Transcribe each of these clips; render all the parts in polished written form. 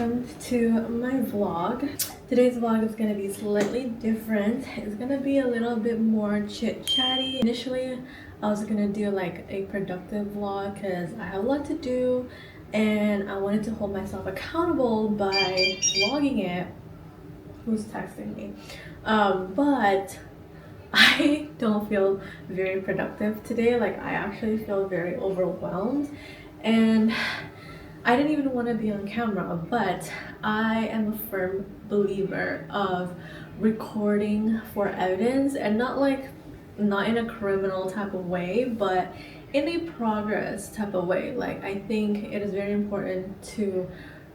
welcome to my vlog. Today's vlog is going to be slightly different. It's going to be a little bit more chit-chatty. Initially, I was going to do like a productive vlog because I have a lot to do and I wanted to hold myself accountable by vlogging it. Who's texting me? But I don't feel very productive today. Like, I actually feel very overwhelmed and I didn't even want to be on camera, but I am a firm believer of recording for evidence, and not in a criminal type of way, but in a progress type of way. Like, I think it is very important to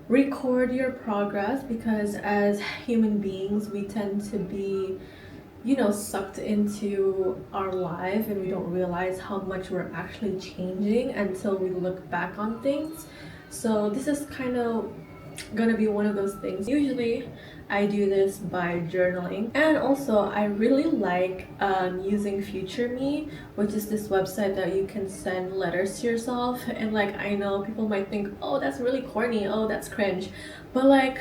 record your progress because as human beings, we tend to be, you know, sucked into our life and we don't realize how much we're actually changing until we look back on things. So this is kind of gonna be one of those things. Usually I do this by journaling, and also I really like using Future Me, which is this website that you can send letters to yourself. And like, I know people might think, oh, that's really corny, oh, that's cringe, but like,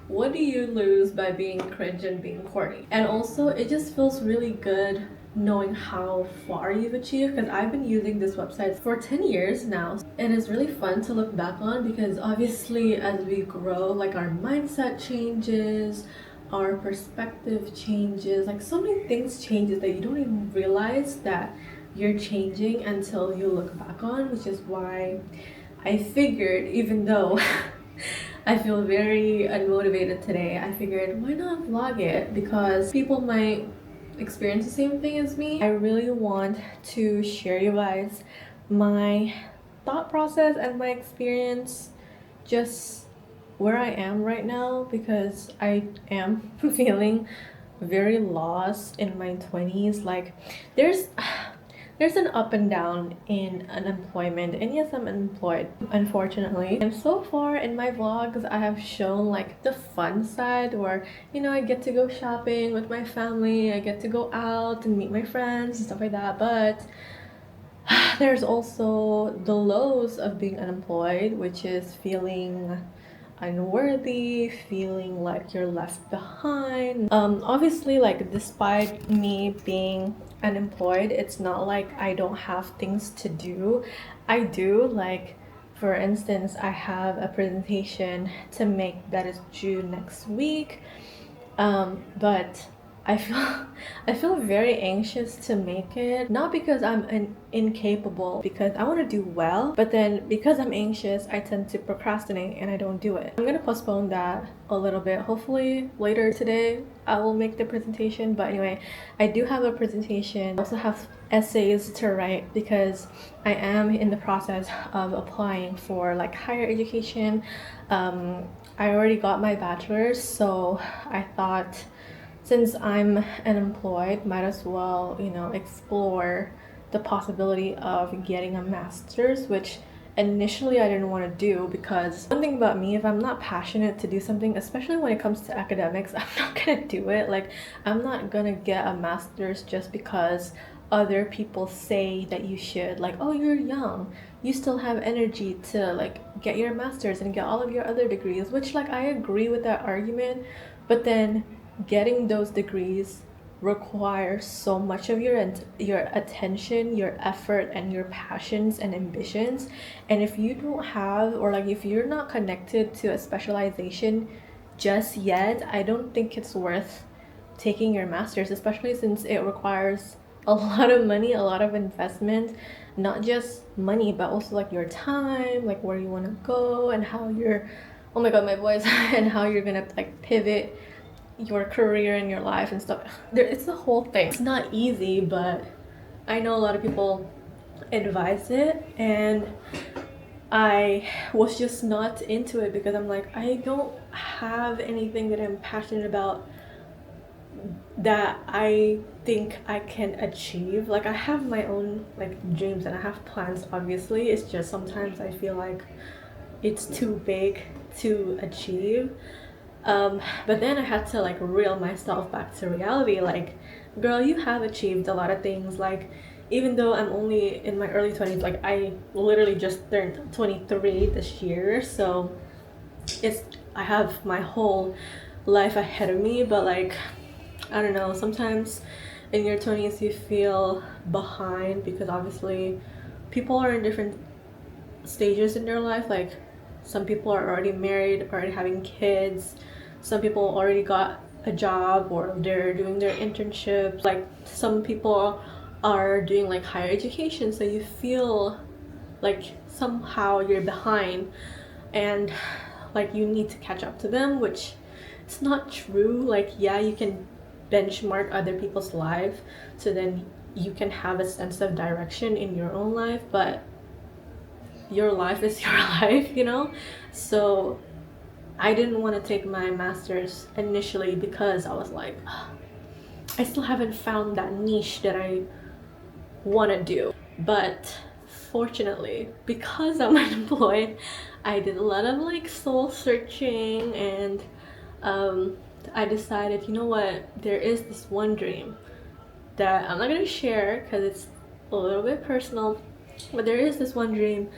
what do you lose by being cringe and being corny? And also it just feels really good knowing how far you've achieved, because I've been using this website for 10 years now, and it's really fun to look back on because obviously as we grow, like, our mindset changes, our perspective changes, like so many things changes that you don't even realize that you're changing until you look back on, which is why I figured, even though I feel very unmotivated today, I figured why not vlog it, because people might experience the same thing as me. I really want to share you guys my thought process and my experience, just where I am right now, because I am feeling very lost in my 20s. Like, there's an up and down in unemployment, and yes, I'm unemployed, unfortunately. And so far in my vlogs, I have shown like the fun side where, you know, I get to go shopping with my family, I get to go out and meet my friends and stuff like that. But there's also the lows of being unemployed, which is feeling unworthy, feeling like you're left behind. Obviously, like, despite me being unemployed, it's not like I don't have things to do. I do. Like, for instance, I have a presentation to make that is due next week, but I feel very anxious to make it, not because I'm incapable, because I want to do well, but then because I'm anxious, I tend to procrastinate and I don't do it. I'm gonna postpone that a little bit. Hopefully later today I will make the presentation. But anyway, I do have a presentation. I also have essays to write because I am in the process of applying for like higher education. I already got my bachelor's, so I thought, since I'm unemployed, might as well, you know, explore the possibility of getting a master's, which initially I didn't want to do, because one thing about me, if I'm not passionate to do something, especially when it comes to academics, I'm not gonna do it. Like, I'm not gonna get a master's just because other people say that you should. Like, oh, you're young, you still have energy to like get your master's and get all of your other degrees, which, like, I agree with that argument, but then getting those degrees requires so much of your attention, your effort, and your passions and ambitions. And if you don't have, or like, if you're not connected to a specialization just yet, I don't think it's worth taking your master's, especially since it requires a lot of money, a lot of investment, not just money, but also like your time, like where you want to go and how you're, oh my god, my voice, and how you're gonna like pivot your career and your life and stuff. It's the whole thing. It's not easy, but I know a lot of people advise it, and I was just not into it because I'm like, I don't have anything that I'm passionate about that I think I can achieve. Like, I have my own like dreams and I have plans, obviously. It's just sometimes I feel like it's too big to achieve. But then I had to like reel myself back to reality. Like, girl, you have achieved a lot of things. Like, even though I'm only in my early 20s, like, I literally just turned 23 this year, so I have my whole life ahead of me, but like, I don't know, sometimes in your 20s you feel behind because obviously people are in different stages in their life. Like, some people are already married, already having kids, some people already got a job or they're doing their internships. Like, some people are doing like higher education, so you feel like somehow you're behind and like you need to catch up to them, which it's not true. Like, yeah, you can benchmark other people's life so then you can have a sense of direction in your own life, but your life is your life, you know? So I didn't want to take my master's initially because I was like, "Ugh, I still haven't found that niche that I want to do." But fortunately, because I'm unemployed, I did a lot of like soul searching, and I decided, you know what, there is this one dream that I'm not gonna share because it's a little bit personal, but there is this one dream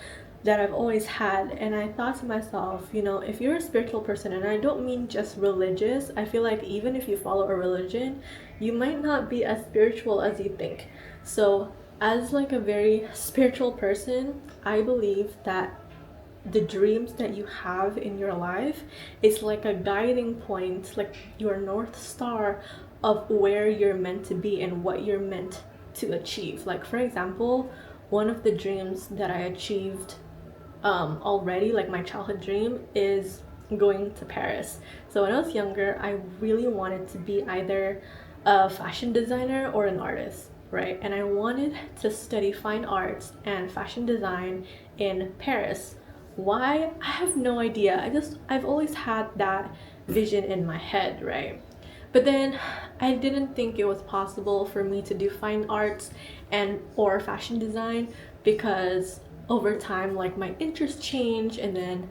that I've always had. And I thought to myself, you know, if you're a spiritual person, and I don't mean just religious, I feel like even if you follow a religion, you might not be as spiritual as you think. So as like a very spiritual person, I believe that the dreams that you have in your life is like a guiding point, like your north star of where you're meant to be and what you're meant to achieve. Like, for example, one of the dreams that I achieved already, like my childhood dream, is going to Paris. So when I was younger, I really wanted to be either a fashion designer or an artist, right? And I wanted to study fine arts and fashion design in Paris. Why? I have no idea. I've always had that vision in my head, right? But then I didn't think it was possible for me to do fine arts and or fashion design because over time, like, my interests change and then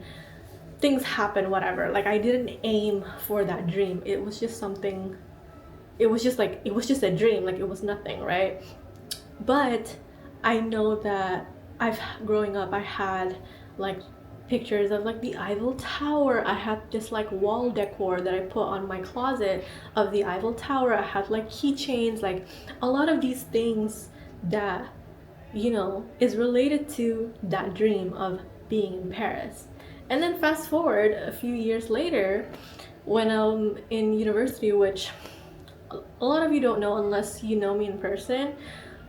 things happen, whatever. Like, I didn't aim for that dream. It was just something, it was just a dream. Like, it was nothing, right? But I know that growing up, I had like pictures of like the Eiffel Tower. I had this like wall decor that I put on my closet of the Eiffel Tower. I had like keychains, like a lot of these things that, you know, is related to that dream of being in Paris. And then fast forward a few years later, when I'm in university, which a lot of you don't know unless you know me in person,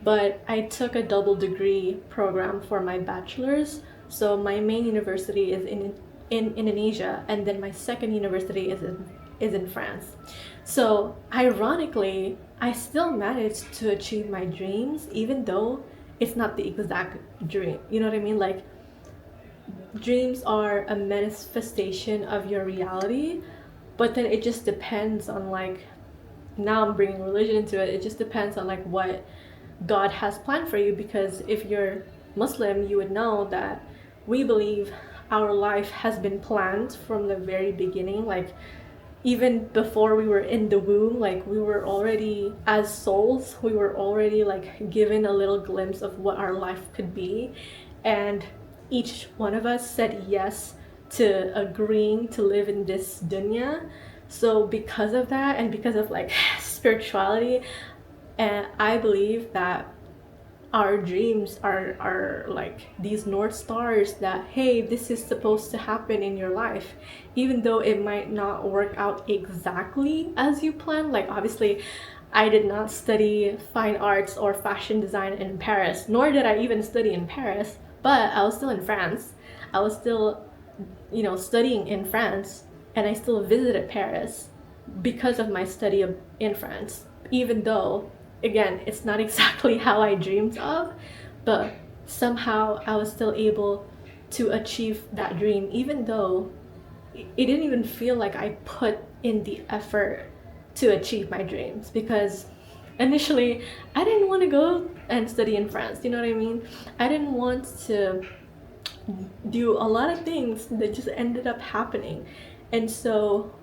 but I took a double degree program for my bachelor's. So my main university is in Indonesia, and then my second university is in France. So ironically, I still managed to achieve my dreams even though it's not the exact dream. You know what I mean? Like, dreams are a manifestation of your reality, but then it just depends on, like, now I'm bringing religion into it. It just depends on like what God has planned for you, because if you're Muslim, you would know that we believe our life has been planned from the very beginning. Like, even before we were in the womb, like, we were already, as souls, we were already like given a little glimpse of what our life could be, and each one of us said yes to agreeing to live in this dunya. So because of that, and because of like spirituality, and I believe that our dreams are like these north stars that, hey, this is supposed to happen in your life, even though it might not work out exactly as you plan. Like, obviously I did not study fine arts or fashion design in Paris, nor did I even study in Paris, but I was still in France. I was still, you know, studying in France, and I still visited Paris because of my study in France, even though, again, it's not exactly how I dreamed of, but somehow I was still able to achieve that dream, even though it didn't even feel like I put in the effort to achieve my dreams, because initially I didn't want to go and study in France, you know what I mean? I didn't want to do a lot of things that just ended up happening. And so,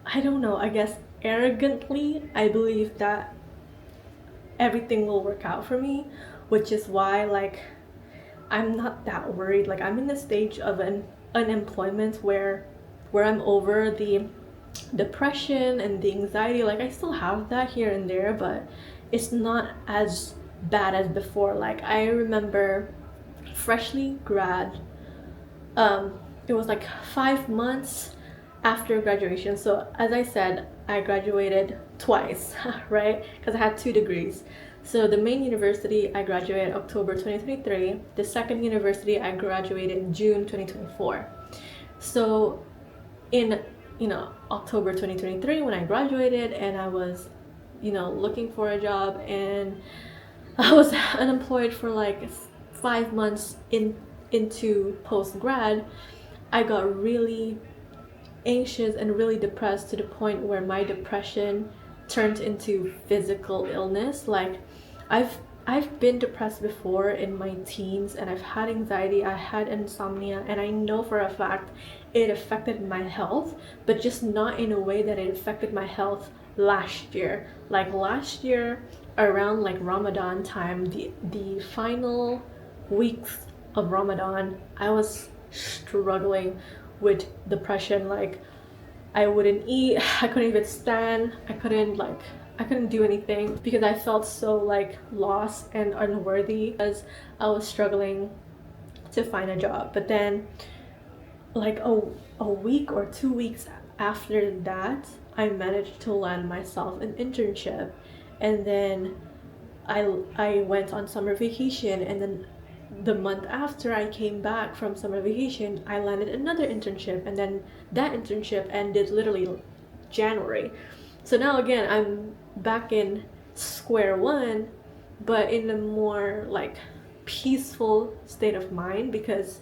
I don't know, I guess arrogantly I believe that everything will work out for me, which is why, like, I'm not that worried. Like, I'm in the stage of an unemployment where where I'm over the depression and the anxiety. Like I still have that here and there, but it's not as bad as before. Like I remember freshly grad, it was like 5 months after graduation. So as I said, I graduated twice, right? Because I had 2 degrees. So the main university I graduated October 2023. The second university I graduated in June 2024. So in October 2023 when I graduated, and I was looking for a job, and I was unemployed for like 5 months into post grad, I got really anxious and really depressed to the point where my depression turned into physical illness. Like I've been depressed before in my teens, and I've had anxiety, I had insomnia, and I know for a fact it affected my health, but just not in a way that it affected my health last year. Like last year around like Ramadan time, the final weeks of Ramadan, I was struggling with depression. Like I wouldn't eat, I couldn't even stand, I couldn't do anything because I felt so like lost and unworthy because I was struggling to find a job. But then like a week or 2 weeks after that, I managed to land myself an internship, and then I went on summer vacation, and then the month after I came back from summer vacation, I landed another internship, and then that internship ended literally January. So now again, I'm back in square one, but in a more like peaceful state of mind, because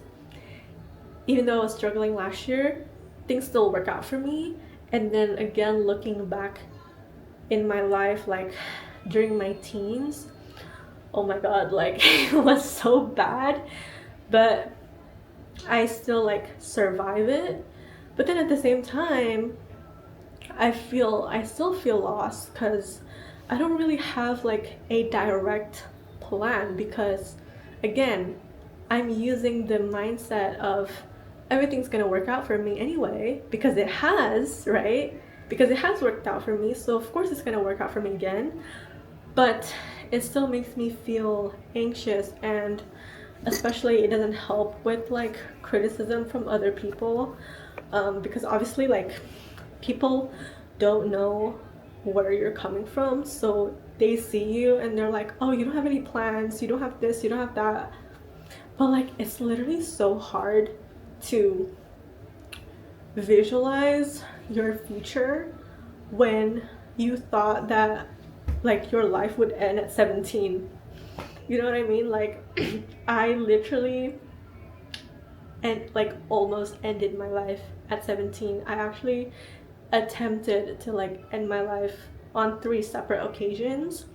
even though I was struggling last year, things still work out for me. And then again, looking back in my life, like during my teens, oh my god, like it was so bad, but I still like survive it. But then at the same time, I still feel lost because I don't really have like a direct plan, because again, I'm using the mindset of everything's gonna work out for me anyway, because it has, right? Because it has worked out for me, so of course it's gonna work out for me again. But it still makes me feel anxious, and especially it doesn't help with like criticism from other people, because obviously like people don't know where you're coming from, so they see you and they're like, oh, you don't have any plans, you don't have this, you don't have that. But like it's literally so hard to visualize your future when you thought that like your life would end at 17. You know what I mean? Like I literally almost ended my life at 17. I actually attempted to like end my life on 3 separate occasions,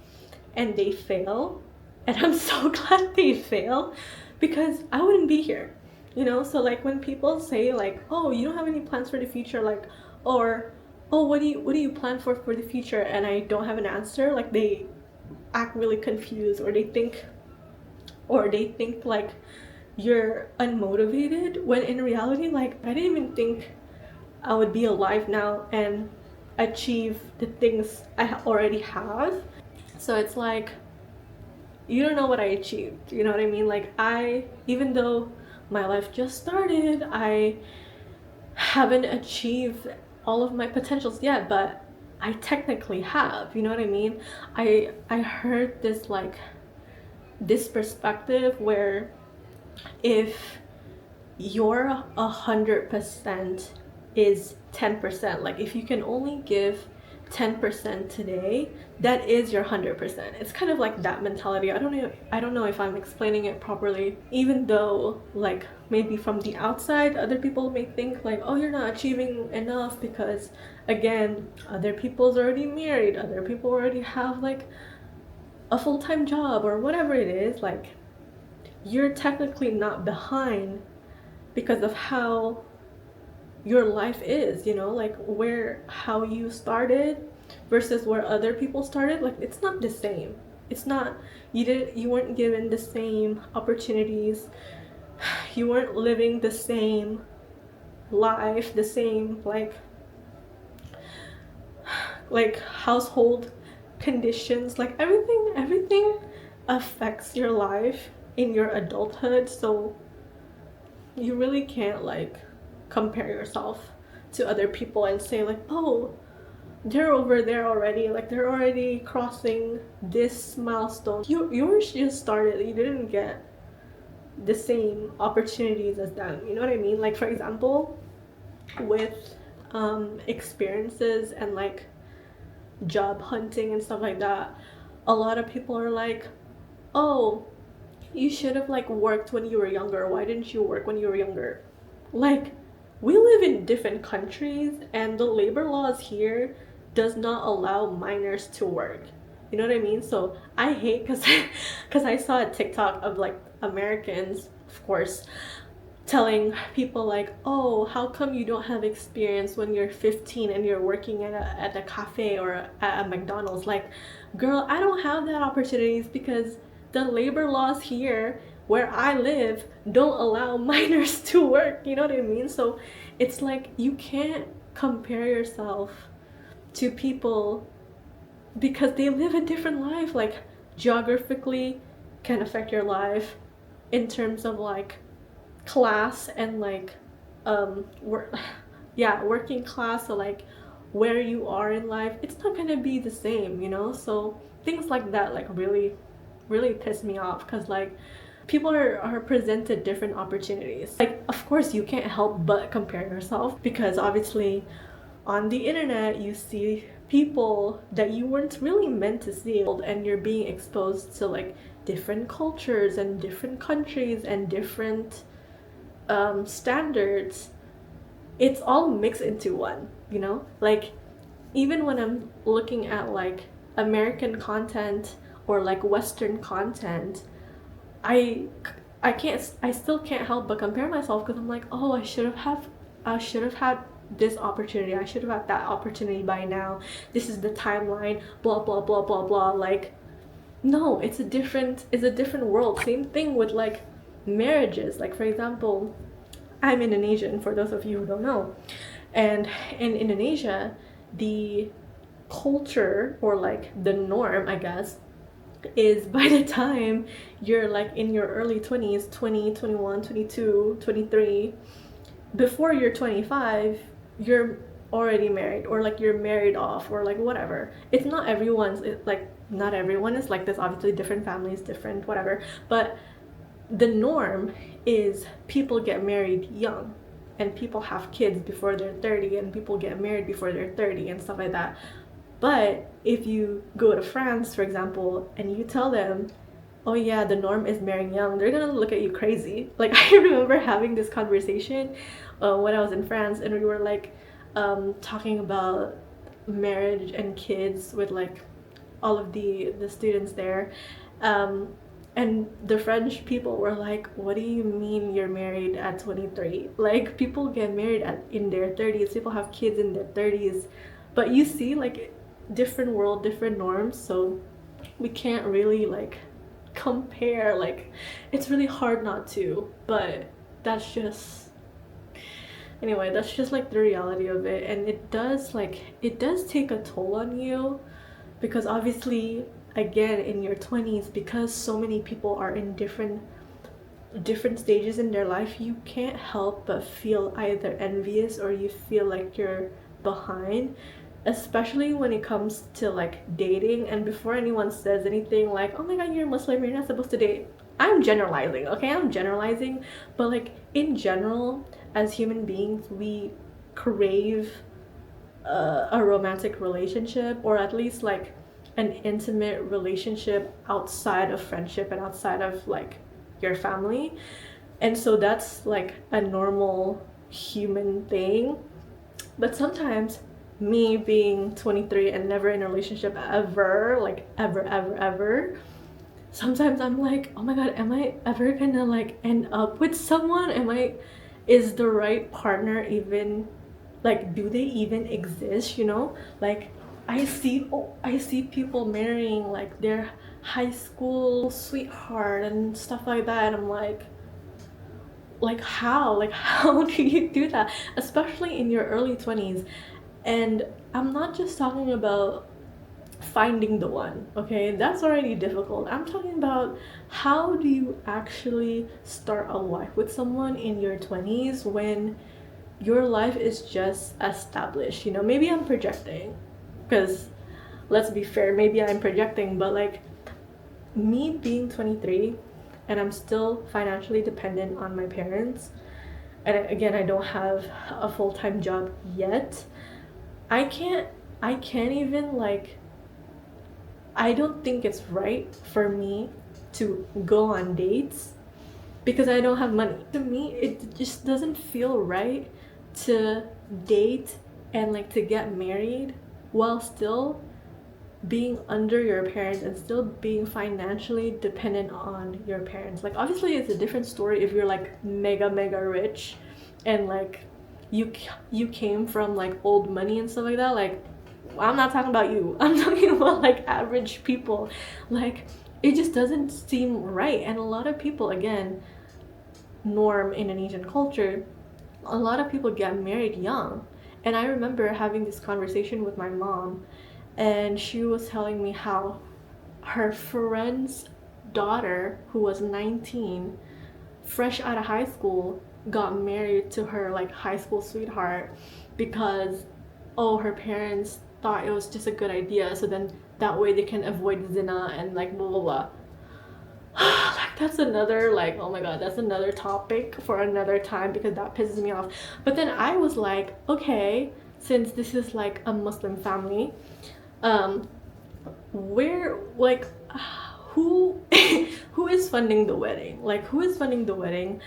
and they fail, and I'm so glad they fail, because I wouldn't be here, so like when people say like, oh, you don't have any plans for the future, like, or oh, what do you plan for the future, and I don't have an answer, like they act really confused, or they think like you're unmotivated, when in reality, like I didn't even think I would be alive now and achieve the things I already have. So it's like, you don't know what I achieved, you know what I mean? Like even though my life just started, I haven't achieved all of my potentials yet, but I technically have, you know what I mean? I heard this perspective where if your 100% is 10%, like if you can only give 10% today, that is your 100%. It's kind of like that mentality. I don't know if I'm explaining it properly, even though like maybe from the outside other people may think like, oh, you're not achieving enough, because again, other people's already married, other people already have like a full-time job or whatever it is. Like you're technically not behind because of how your life is, like how you started versus where other people started. Like it's not the same. It's not, you weren't given the same opportunities, you weren't living the same life, the same like household conditions, like everything affects your life in your adulthood. So you really can't like compare yourself to other people and say like, oh, they're over there already, like they're already crossing this milestone. Yours just started. You didn't get the same opportunities as them, you know what I mean? Like, for example, with experiences and like job hunting and stuff like that, a lot of people are like, oh, you should have like worked when you were younger. Why didn't you work when you were younger? Like, we live in different countries and the labor laws here does not allow minors to work. You know what I mean? So I hate because I saw a TikTok of like Americans, of course, telling people like, oh, how come you don't have experience when you're 15 and you're working at a cafe or at a McDonald's? Like, girl, I don't have that opportunities because the labor laws here where I live don't allow minors to work. You know what I mean? So it's like you can't compare yourself to people because they live a different life. Like, geographically can affect your life in terms of like class and like working class. So like where you are in life, it's not gonna be the same, you know? So things like that like really piss me off because like people are presented different opportunities. Like, of course you can't help but compare yourself because obviously on the internet you see people that you weren't really meant to see, and you're being exposed to like different cultures and different countries and different standards. It's all mixed into one, you know? Like, even when I'm looking at like American content or like Western content, I still can't help but compare myself because I'm like, oh, I should have had this opportunity, I should have had that opportunity by now, this is the timeline, blah blah blah blah blah. Like, no, it's a different world. Same thing with like marriages. Like, for example, I'm Indonesian, for those of you who don't know, and in Indonesia the culture, or like the norm I guess, is by the time you're like in your early 20s, 20, 21, 22, 23, before you're 25 you're already married, or like you're married off, or like whatever. It's not everyone's, like not everyone is like this, obviously different families, different whatever, but the norm is people get married young and people have kids before they're 30 and people get married before they're 30 and stuff like that. But if you go to France, for example, and you tell them, oh yeah, the norm is marrying young, they're gonna look at you crazy. Like, I remember having this conversation when I was in France, and we were like talking about marriage and kids with like all of the students there, and the French people were like, what do you mean you're married at 23? Like, people get married in their 30s, people have kids in their 30s. But you see, like, different world, different norms, so we can't really like compare. Like, it's really hard not to, but that's just, anyway, that's just like the reality of it. And it does take a toll on you because obviously, again, in your 20s, because so many people are in different stages in their life, you can't help but feel either envious or you feel like you're behind, especially when it comes to like dating. And before anyone says anything like, oh my god, you're Muslim, you're not supposed to date, I'm generalizing, okay? I'm generalizing, but like in general, as human beings, we crave a romantic relationship, or at least like an intimate relationship outside of friendship and outside of like your family. And so that's like a normal human thing. But sometimes, me being 23 and never in a relationship ever, like ever, sometimes I'm like, oh my god, am I ever gonna like end up with someone? Is the right partner even, like, do they even exist, you know? Like, I see people marrying like their high school sweetheart and stuff like that, and I'm like, Like how do you do that, especially in your early 20s? And I'm not just talking about finding the one, okay? That's already difficult. I'm talking about how do you actually start a life with someone in your 20s when your life is just established. You know, maybe I'm projecting, because let's be fair, maybe I'm projecting, but like me being 23 and I'm still financially dependent on my parents, and again, I don't have a full-time job yet. I can't even like, I don't think it's right for me to go on dates because I don't have money. To me, it just doesn't feel right to date and like to get married while still being under your parents and still being financially dependent on your parents. Like obviously it's a different story if you're like mega rich and like you came from like old money and stuff like that. Like I'm not talking about you, I'm talking about like average people. Like it just doesn't seem right. And a lot of people, again, norm in Indonesian culture, a lot of people get married young. And I remember having this conversation with my mom, and she was telling me how her friend's daughter, who was 19, fresh out of high school, got married to her like high school sweetheart because, oh, her parents thought it was just a good idea, so then that way they can avoid zina and like blah blah blah. Like that's another, like, oh my god, that's another topic for another time because that pisses me off. But then I was like, okay, since this is like a Muslim family, where like who who is funding the wedding? Like who is funding the wedding?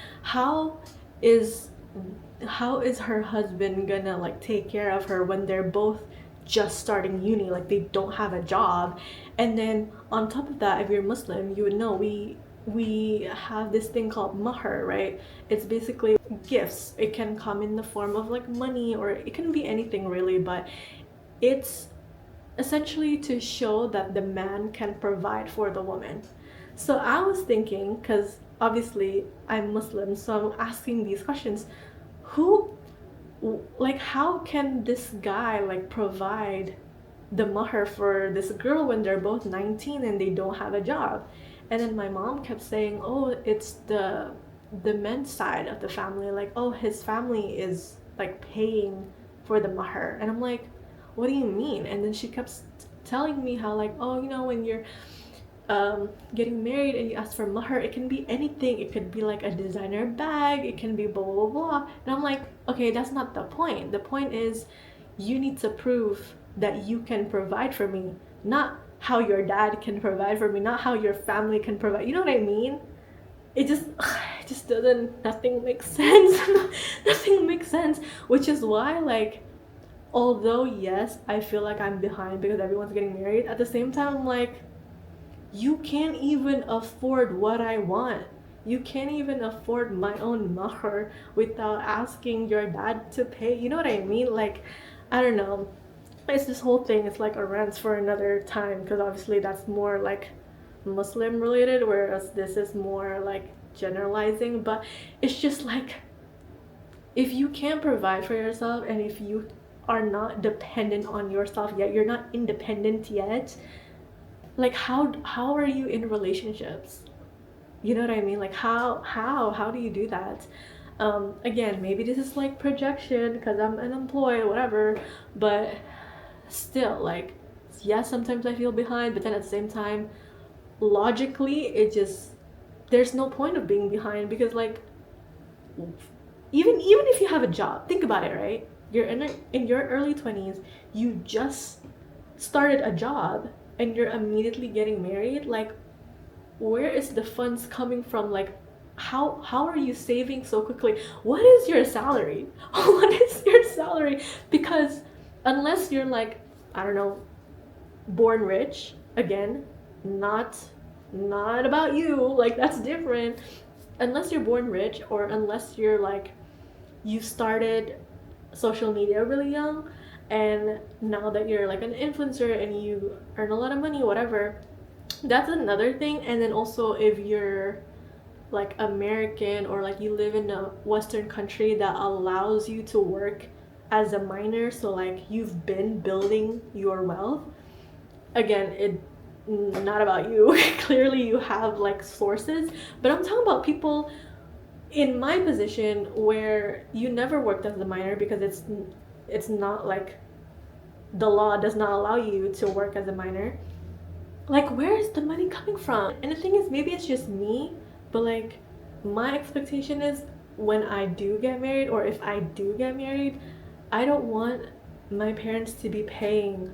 Is how is her husband gonna like take care of her when they're both just starting uni, like they don't have a job? And then on top of that, if you're Muslim, you would know we have this thing called mahar, right? It's basically gifts. It can come in the form of like money, or it can be anything really, but it's essentially to show that the man can provide for the woman. So I was thinking, because obviously I'm Muslim, so I'm asking these questions. Who, like, how can this guy like provide the mahar for this girl when they're both 19 and they don't have a job? And then my mom kept saying, oh, it's the men's side of the family, like, oh, his family is like paying for the mahar. And I'm like, what do you mean? And then she kept telling me how like, oh, you know, when you're getting married and you ask for mahar, it can be anything. It could be like a designer bag, it can be blah blah blah. And I'm like, okay, that's not the point. The point is you need to prove that you can provide for me, not how your dad can provide for me, not how your family can provide. You know what I mean? It just doesn't, nothing makes sense. Nothing makes sense, which is why, like, although yes, I feel like I'm behind because everyone's getting married, at the same time I'm like, you can't even afford what I want. You can't even afford my own mahar without asking your dad to pay. You know what I mean? Like, I don't know. It's this whole thing. It's like a rant for another time because obviously that's more like Muslim related, whereas this is more like generalizing. But it's just like, if you can't provide for yourself and if you are not dependent on yourself yet, you're not independent yet, like how are you in relationships? You know what I mean? Like how do you do that? Again, maybe this is like projection because I'm unemployed, whatever, but still, like, yes, sometimes I feel behind, but then at the same time, logically, it just, there's no point of being behind because, like, even if you have a job, think about it, right? You're in your early 20s, you just started a job and you're immediately getting married. Like, where is the funds coming from? Like, how are you saving so quickly? What is your salary? What is your salary? Because unless you're like, I don't know, born rich, again, not about you, like that's different. Unless you're born rich, or unless you're like, you started social media really young, and now that you're like an influencer and you earn a lot of money, whatever, that's another thing. And then also, if you're like American, or like you live in a Western country that allows you to work as a minor, so like you've been building your wealth. Again, it not about you. Clearly you have like sources, but I'm talking about people in my position where you never worked as a minor because it's not like the law does not allow you to work as a minor. Like, where is the money coming from? And the thing is, maybe it's just me, but like my expectation is when I do get married, or if I do get married, I don't want my parents to be paying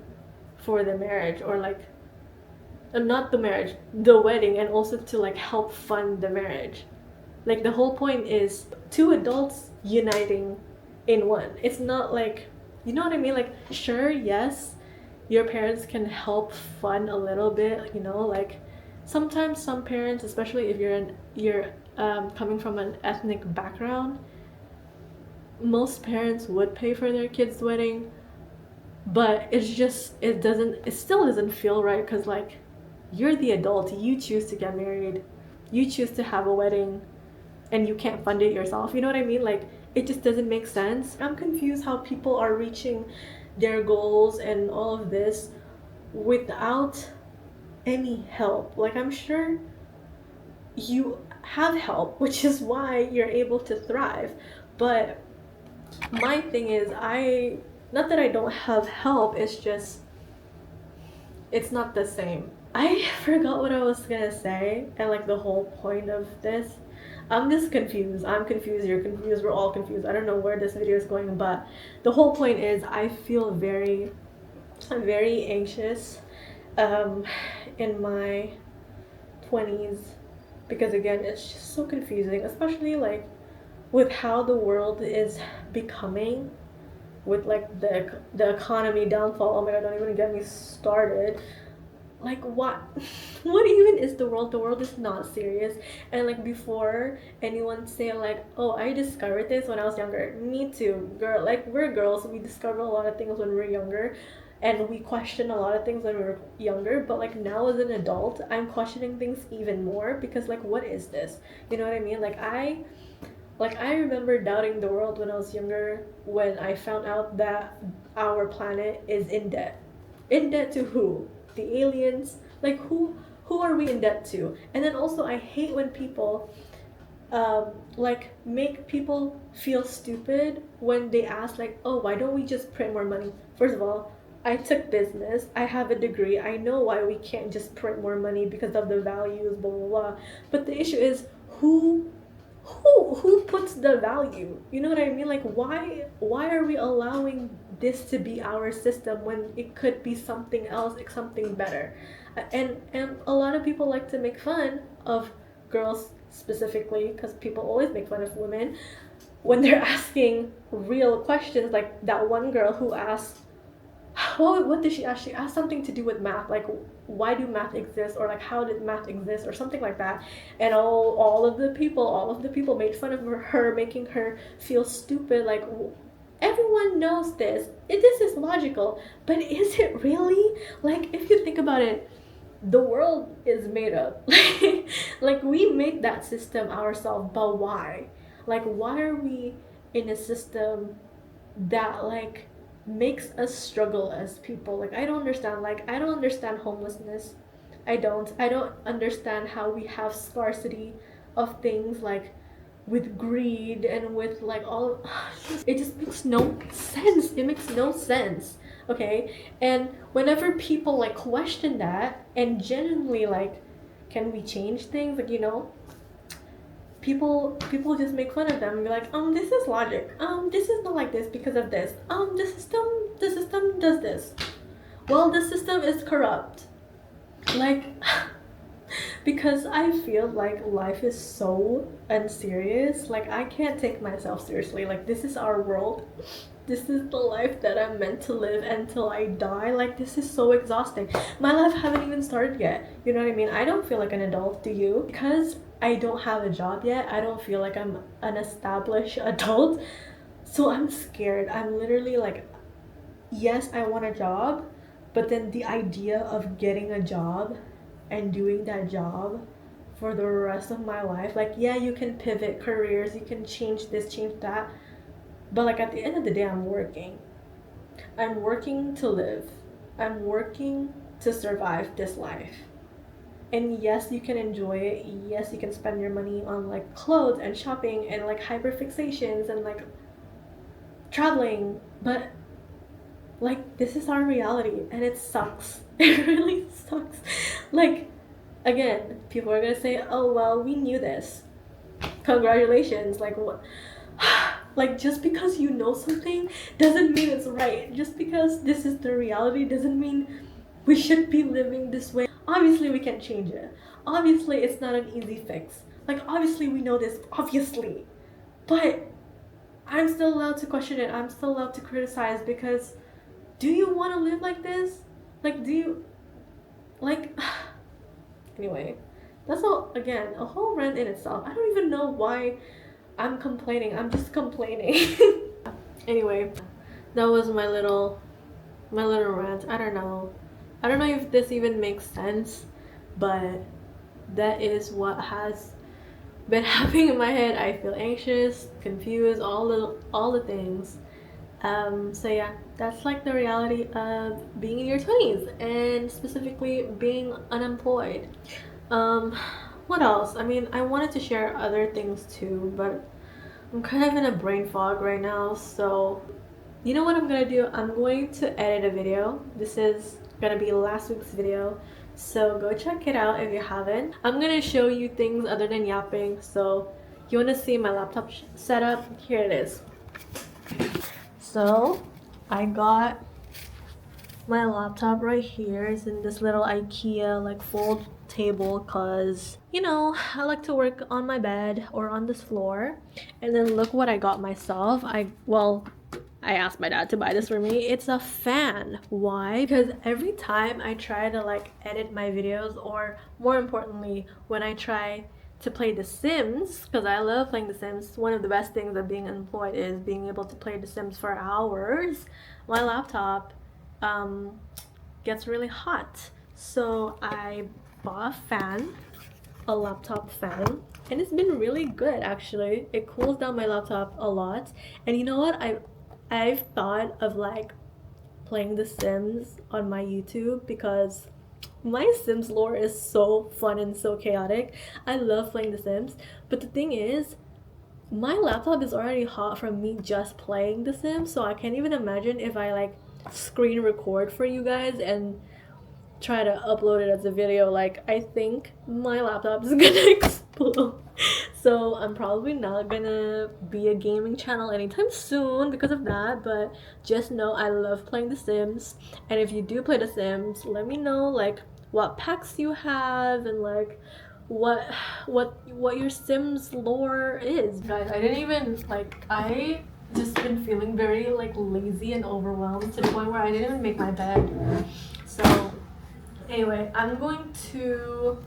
for the marriage, or like not the marriage, the wedding, and also to like help fund the marriage. Like the whole point is two adults uniting in one. It's not like, you know what I mean? Like, sure, yes, your parents can help fund a little bit, you know, like sometimes some parents, especially if you're coming from an ethnic background, most parents would pay for their kids' wedding, but it's just, it still doesn't feel right, because like you're the adult, you choose to get married, you choose to have a wedding, and you can't fund it yourself. You know what I mean? Like, it just doesn't make sense. I'm confused how people are reaching their goals and all of this without any help. Like, I'm sure you have help, which is why you're able to thrive. But my thing is, not that I don't have help, it's just, it's not the same. I forgot what I was gonna say, and like the whole point of this. I'm just confused. I'm confused, you're confused, we're all confused. I don't know where this video is going, but the whole point is I feel very anxious in my 20s, because again, it's just so confusing, especially like with how the world is becoming, with like the economy downfall. Oh my god, don't even get me started. Like, what even is the world? The world is not serious. And like, before anyone say like, oh, I discovered this when I was younger, me too, girl. Like, we're girls, we discover a lot of things when we're younger, and we question a lot of things when we're younger. But like, now as an adult, I'm questioning things even more, because like, what is this? You know what I mean? Like, I remember doubting the world when I was younger, when I found out that our planet is in debt. In debt to who? The aliens? Like, who are we in debt to? And then also, I hate when people like make people feel stupid when they ask like, oh, why don't we just print more money? First of all, I took business, I have a degree, I know why we can't just print more money, because of the values, blah blah blah. But the issue is, who puts the value? You know what I mean? Like, why are we allowing this to be our system when it could be something else, like something better? And a lot of people like to make fun of girls specifically, because people always make fun of women when they're asking real questions. Like that one girl who asked, what did she ask? She asked something to do with math, like, why do math exist, or like, how did math exist, or something like that. And all of the people made fun of her, making her feel stupid. Like, everyone knows this, this is logical, but is it really? Like, if you think about it, the world is made up. Like, we make that system ourselves, but why? Like, why are we in a system that like makes us struggle as people? Like, I don't understand. Like, I don't understand homelessness. I don't understand how we have scarcity of things, like with greed and with like all it just makes no sense. It makes no sense. Okay? And whenever people like question that and genuinely like, can we change things? Like, you know, people just make fun of them and be like, this is logic, this is not like this because of this, the system does this. Well, the system is corrupt. Like, because I feel like life is so unserious. Like, I can't take myself seriously. Like, this is our world, this is the life that I'm meant to live until I die. Like, this is so exhausting. My life haven't even started yet. You know what I mean? I don't feel like an adult. Do you? Because I don't have a job yet, I don't feel like I'm an established adult. So I'm scared. I'm literally like, yes, I want a job, but then the idea of getting a job and doing that job for the rest of my life. Like, yeah, you can pivot careers, you can change this, change that, but like at the end of the day, I'm working to live, I'm working to survive this life. And yes, you can enjoy it, yes, you can spend your money on like clothes and shopping and like hyperfixations and like traveling, but like this is our reality and it sucks. It really sucks. Like, again, people are gonna say, oh well, we knew this, congratulations. Like, what? Like, just because you know something doesn't mean it's right. Just because this is the reality doesn't mean we should be living this way. Obviously we can change it, obviously it's not an easy fix, like obviously we know this, obviously, but I'm still allowed to question it, I'm still allowed to criticize, because do you want to live like this? Like, do you, like, anyway, that's all, again, a whole rant in itself. I don't even know why I'm complaining, I'm just complaining. Anyway, that was my little rant. I don't know if this even makes sense, but that is what has been happening in my head. I feel anxious, confused, all the things. So yeah, that's like the reality of being in your 20s, and specifically being unemployed. What else? I mean, I wanted to share other things too, but I'm kind of in a brain fog right now, so you know what I'm gonna do? I'm going to edit a video. This is gonna be last week's video, so go check it out if you haven't. I'm gonna show you things other than yapping, so you want to see my laptop setup? Here it is. So I got my laptop right here. It's in this little IKEA like fold table, cause you know I like to work on my bed or on this floor. And then look what I got myself. I asked my dad to buy this for me. It's a fan. Why? Because every time I try to like edit my videos, or more importantly, when I try to play The Sims, because I love playing The Sims, one of the best things of being unemployed is being able to play The Sims for hours, my laptop gets really hot. So I bought a fan, a laptop fan, and it's been really good actually. It cools down my laptop a lot. And you know what? I've thought of like playing The Sims on my YouTube, because my Sims lore is so fun and so chaotic. I love playing The Sims, but the thing is, my laptop is already hot from me just playing The Sims, so I can't even imagine if I like screen record for you guys and try to upload it as a video. Like, I think my laptop is gonna explode. So I'm probably not gonna be a gaming channel anytime soon because of that, but just know I love playing The Sims. And if you do play The Sims, let me know like what packs you have and like what your Sims lore is. Guys, I didn't even like, I just been feeling very like lazy and overwhelmed to the point where I didn't even make my bed. So anyway, I'm going to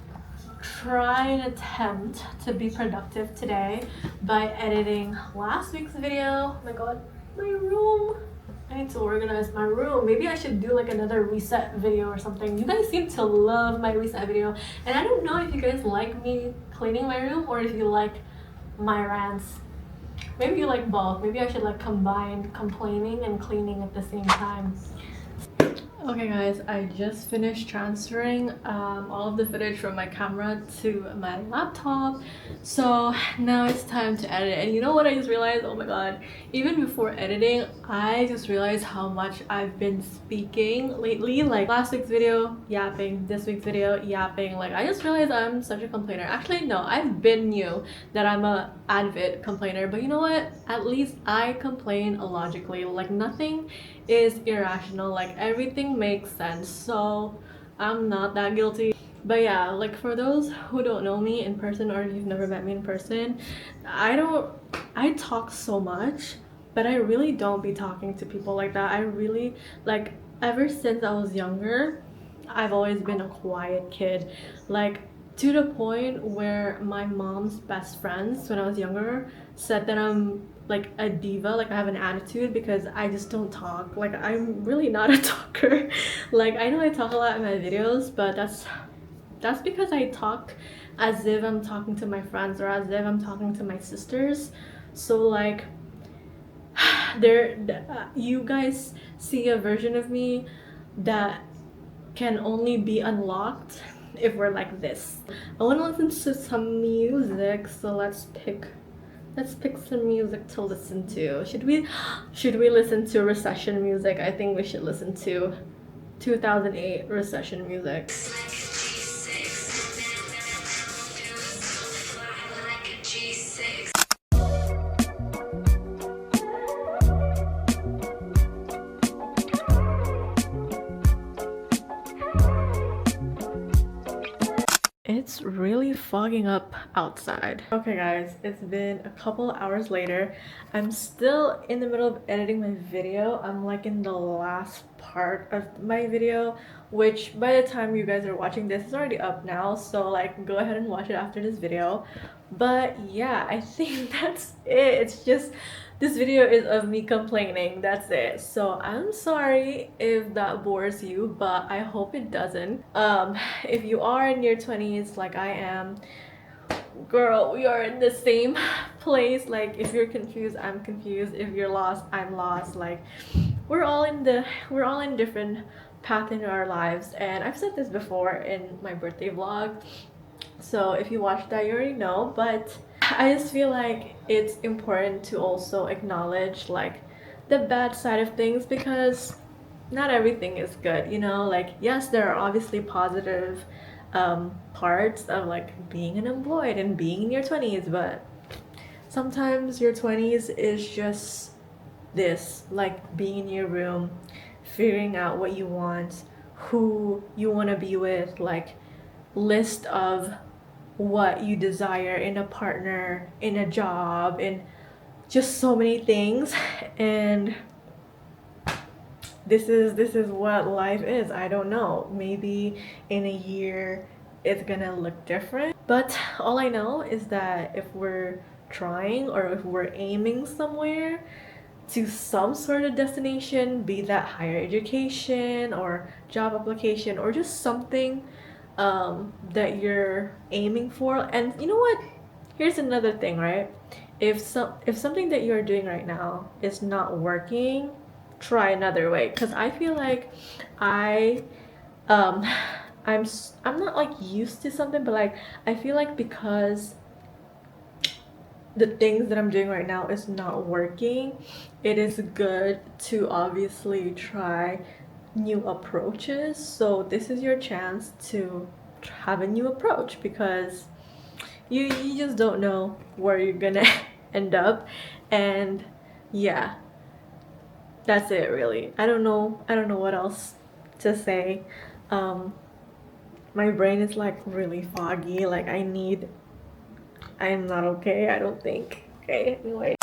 try and attempt to be productive today by editing last week's video. Oh my god, my room. I need to organize my room. Maybe I should do like another reset video or something. You guys seem to love my reset video, and I don't know if you guys like me cleaning my room or if you like my rants. Maybe you like both. Maybe I should like combine complaining and cleaning at the same time. Okay guys, I just finished transferring all of the footage from my camera to my laptop, so now it's time to edit. And you know what I just realized? Oh my god, even before editing, I just realized how much I've been speaking lately. Like last week's video, yapping, this week's video, yapping. Like, I just realized I'm such a complainer. Actually no, I've been knew that I'm a avid complainer, but you know what, at least I complain logically. Like, nothing is irrational, like everything makes sense, so I'm not that guilty. But yeah, like for those who don't know me in person, or if you've never met me in person, I talk so much, but I really don't be talking to people like that. I really, like, ever since I was younger, I've always been a quiet kid, like to the point where my mom's best friends when I was younger said that I'm like a diva, like I have an attitude because I just don't talk. Like, I'm really not a talker. Like, I know I talk a lot in my videos, but that's That's because I talk as if I'm talking to my friends or as if I'm talking to my sisters. So like you guys see a version of me that can only be unlocked if we're like this. I want to listen to some music, so let's pick some music to listen to. Should we listen to Recession music? I think we should listen to 2008 Recession music. It's really fogging up outside. Okay guys, it's been a couple hours later. I'm still in the middle of editing my video. I'm like in the last part of my video, which by the time you guys are watching this is already up now, so like go ahead and watch it after this video. But yeah, I think that's it. It's just this video is of me complaining, that's it. So I'm sorry if that bores you, but I hope it doesn't. If you are in your 20s like I am, girl, we are in the same place. Like if you're confused, I'm confused. If you're lost, I'm lost. Like we're all in different paths in our lives. And I've said this before in my birthday vlog, so if you watched that you already know. But I just feel like it's important to also acknowledge like the bad side of things, because not everything is good, you know. Like yes, there are obviously positive parts of like being unemployed and being in your 20s, but sometimes your 20s is just this, like being in your room, figuring out what you want, who you want to be with, like list of what you desire in a partner, in a job, in just so many things. And this is what life is. I don't know, maybe in a year it's gonna look different, but all I know is that if we're trying or if we're aiming somewhere to some sort of destination, be that higher education or job application or just something that you're aiming for. And you know what, here's another thing, right? If something that you're doing right now is not working, try another way. Because I feel like I um I'm not like used to something, but like I feel like because the things that I'm doing right now is not working, it is good to obviously try new approaches. So this is your chance to have a new approach, because you just don't know where you're gonna end up. And yeah, that's it really. I don't know what else to say. My brain is like really foggy, like I'm not okay, I don't think. Okay, anyway.